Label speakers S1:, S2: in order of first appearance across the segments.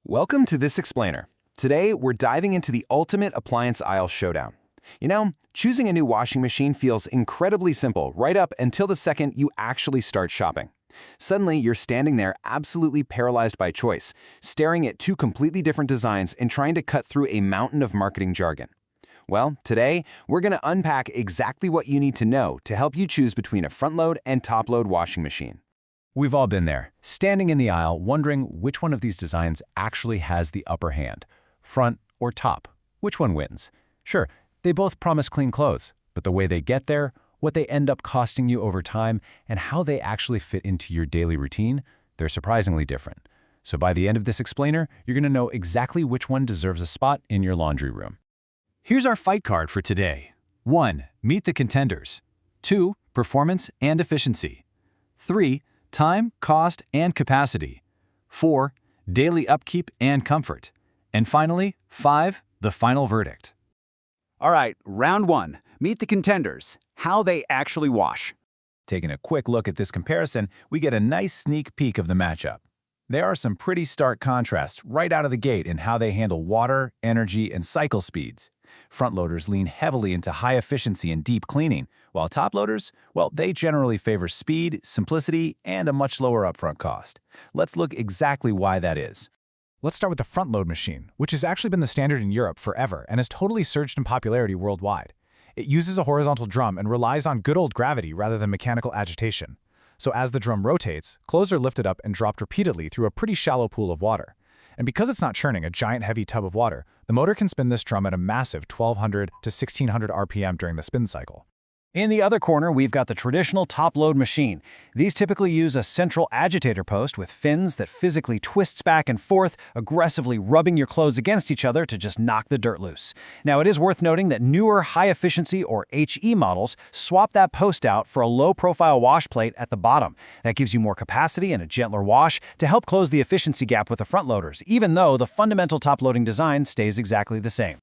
S1: Welcome to This Explainer. Today, we're diving into the ultimate appliance aisle showdown. Choosing a new washing machine feels incredibly simple right up until the second you actually start shopping. Suddenly, you're standing there absolutely paralyzed by choice, staring at two completely different designs and trying to cut through a mountain of marketing jargon. Well, today, we're going to unpack exactly what you need to know to help you choose between a front-load and top-load washing machine.
S2: We've all been there, standing in the aisle wondering which one of these designs actually has the upper hand. Front or top? Which one wins? Sure, they both promise clean clothes, but the way they get there, what they end up costing you over time, and how they actually fit into your daily routine, they're surprisingly different. So by the end of this explainer, you're going to know exactly which one deserves a spot in your laundry room. Here's our fight card for today. 1. Meet the contenders. 2. Performance and efficiency. 3. Time, cost, and capacity. 4. Daily upkeep and comfort. And finally, 5. The final verdict.
S3: All right, round 1. Meet the contenders. How they actually wash.
S2: Taking a quick look at this comparison, we get a nice sneak peek of the matchup. There are some pretty stark contrasts right out of the gate in how they handle water, energy, and cycle speeds. Front loaders lean heavily into high efficiency and deep cleaning, while top loaders, well, they generally favor speed, simplicity, and a much lower upfront cost. Let's look exactly why that is.
S4: Let's start with the front load machine, which has actually been the standard in Europe forever and has totally surged in popularity worldwide. It uses a horizontal drum and relies on good old gravity rather than mechanical agitation. So as the drum rotates, clothes are lifted up and dropped repeatedly through a pretty shallow pool of water. And because it's not churning a giant heavy tub of water, the motor can spin this drum at a massive 1200 to 1600 RPM during the spin cycle.
S5: In the other corner, we've got the traditional top-load machine. These typically use a central agitator post with fins that physically twists back and forth, aggressively rubbing your clothes against each other to just knock the dirt loose. Now, it is worth noting that newer high-efficiency or HE models swap that post out for a low-profile wash plate at the bottom. That gives you more capacity and a gentler wash to help close the efficiency gap with the front loaders, even though the fundamental top-loading design stays exactly the same.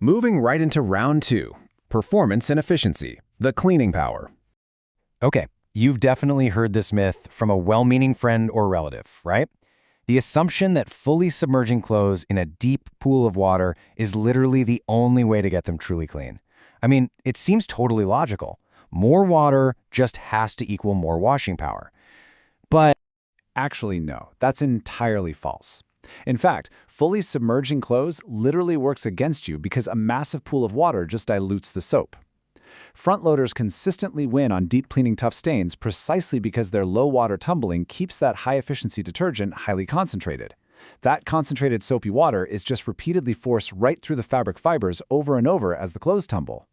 S1: Moving right into round 2, performance and efficiency. The cleaning power.
S5: Okay, you've definitely heard this myth from a well-meaning friend or relative, right? The assumption that fully submerging clothes in a deep pool of water is literally the only way to get them truly clean. I mean, it seems totally logical. More water just has to equal more washing power. But
S3: Actually, no, that's entirely false. In fact, fully submerging clothes literally works against you because a massive pool of water just dilutes the soap. Front loaders consistently win on deep cleaning tough stains precisely because their low water tumbling keeps that high-efficiency detergent highly concentrated. That concentrated soapy water is just repeatedly forced right through the fabric fibers over and over as the clothes tumble.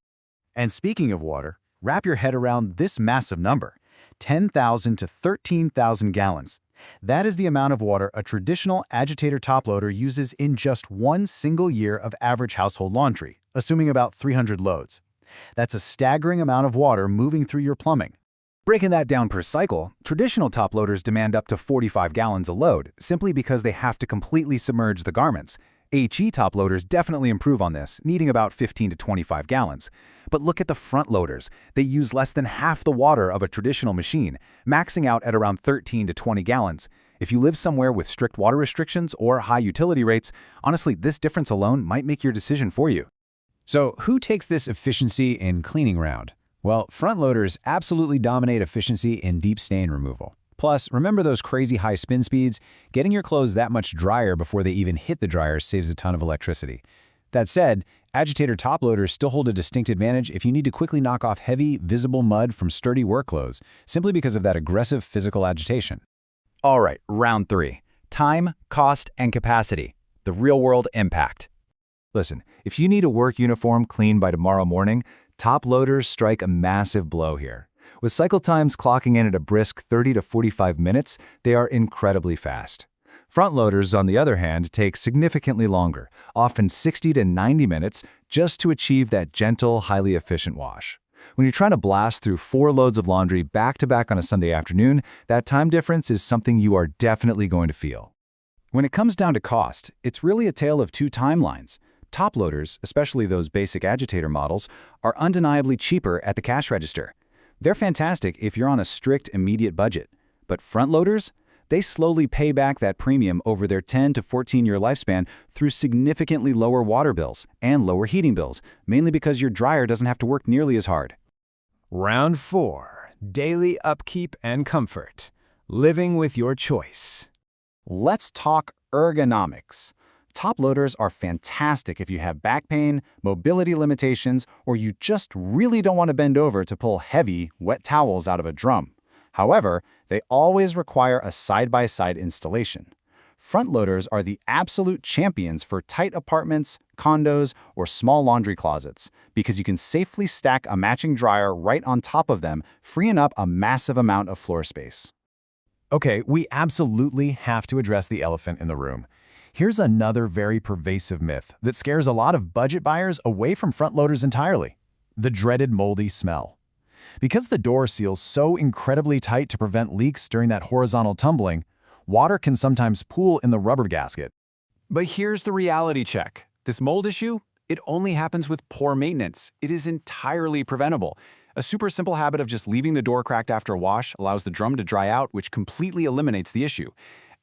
S6: And speaking of water, wrap your head around this massive number, 10,000 to 13,000 gallons. That is the amount of water a traditional agitator top loader uses in just one single year of average household laundry, assuming about 300 loads. That's a staggering amount of water moving through your plumbing.
S2: Breaking that down per cycle, traditional top loaders demand up to 45 gallons a load, simply because they have to completely submerge the garments. HE top loaders definitely improve on this, needing about 15 to 25 gallons. But look at the front loaders. They use less than half the water of a traditional machine, maxing out at around 13 to 20 gallons. If you live somewhere with strict water restrictions or high utility rates, honestly, this difference alone might make your decision for you.
S4: So who takes this efficiency in cleaning round? Well, front loaders absolutely dominate efficiency in deep stain removal. Plus, remember those crazy high spin speeds? Getting your clothes that much drier before they even hit the dryer saves a ton of electricity. That said, agitator top loaders still hold a distinct advantage if you need to quickly knock off heavy, visible mud from sturdy work clothes, simply because of that aggressive physical agitation.
S6: All right, round 3. Time, cost, and capacity. The real-world impact.
S2: Listen, if you need a work uniform clean by tomorrow morning, top loaders strike a massive blow here. With cycle times clocking in at a brisk 30 to 45 minutes, they are incredibly fast. Front loaders, on the other hand, take significantly longer, often 60 to 90 minutes, just to achieve that gentle, highly efficient wash. When you're trying to blast through 4 loads of laundry back-to-back on a Sunday afternoon, that time difference is something you are definitely going to feel.
S4: When it comes down to cost, it's really a tale of two timelines. Top loaders, especially those basic agitator models, are undeniably cheaper at the cash register. They're fantastic if you're on a strict, immediate budget. But front loaders?
S3: They slowly pay back that premium over their 10 to 14-year lifespan through significantly lower water bills and lower heating bills, mainly because your dryer doesn't have to work nearly as hard.
S2: Round 4. Daily upkeep and comfort. Living with your choice.
S3: Let's talk ergonomics. Top loaders are fantastic if you have back pain, mobility limitations, or you just really don't want to bend over to pull heavy, wet towels out of a drum. However, they always require a side-by-side installation. Front loaders are the absolute champions for tight apartments, condos, or small laundry closets because you can safely stack a matching dryer right on top of them, freeing up a massive amount of floor space.
S2: Okay, we absolutely have to address the elephant in the room. Here's another very pervasive myth that scares a lot of budget buyers away from front loaders entirely: the dreaded moldy smell. Because the door seals so incredibly tight to prevent leaks during that horizontal tumbling, water can sometimes pool in the rubber gasket.
S5: But here's the reality check. This mold issue, it only happens with poor maintenance. It is entirely preventable. A super simple habit of just leaving the door cracked after a wash allows the drum to dry out, which completely eliminates the issue.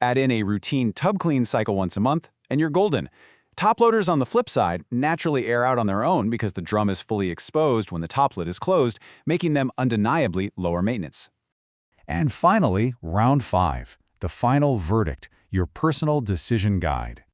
S5: Add in a routine tub clean cycle once a month, and you're golden. Top loaders, on the flip side, naturally air out on their own because the drum is fully exposed when the top lid is closed, making them undeniably lower maintenance.
S2: And finally, round 5, the final verdict, your personal decision guide.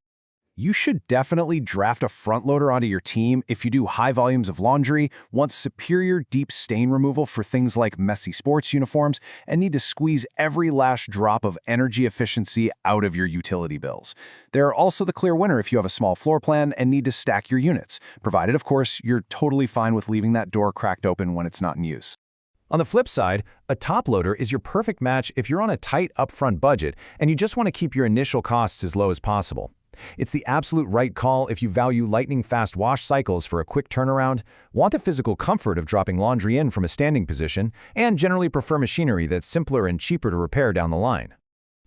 S1: You should definitely draft a front loader onto your team if you do high volumes of laundry, want superior deep stain removal for things like messy sports uniforms, and need to squeeze every last drop of energy efficiency out of your utility bills. They're also the clear winner if you have a small floor plan and need to stack your units, provided, of course, you're totally fine with leaving that door cracked open when it's not in use.
S2: On the flip side, a top loader is your perfect match if you're on a tight upfront budget and you just want to keep your initial costs as low as possible. It's the absolute right call if you value lightning-fast wash cycles for a quick turnaround, want the physical comfort of dropping laundry in from a standing position, and generally prefer machinery that's simpler and cheaper to repair down the line.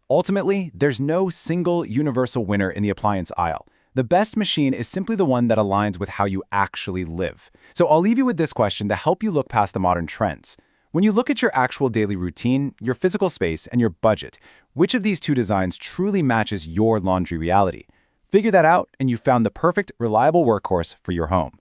S1: Ultimately, there's no single universal winner in the appliance aisle. The best machine is simply the one that aligns with how you actually live. So I'll leave you with this question to help you look past the modern trends. When you look at your actual daily routine, your physical space, and your budget, which of these two designs truly matches your laundry reality? Figure that out, and you've found the perfect, reliable workhorse for your home.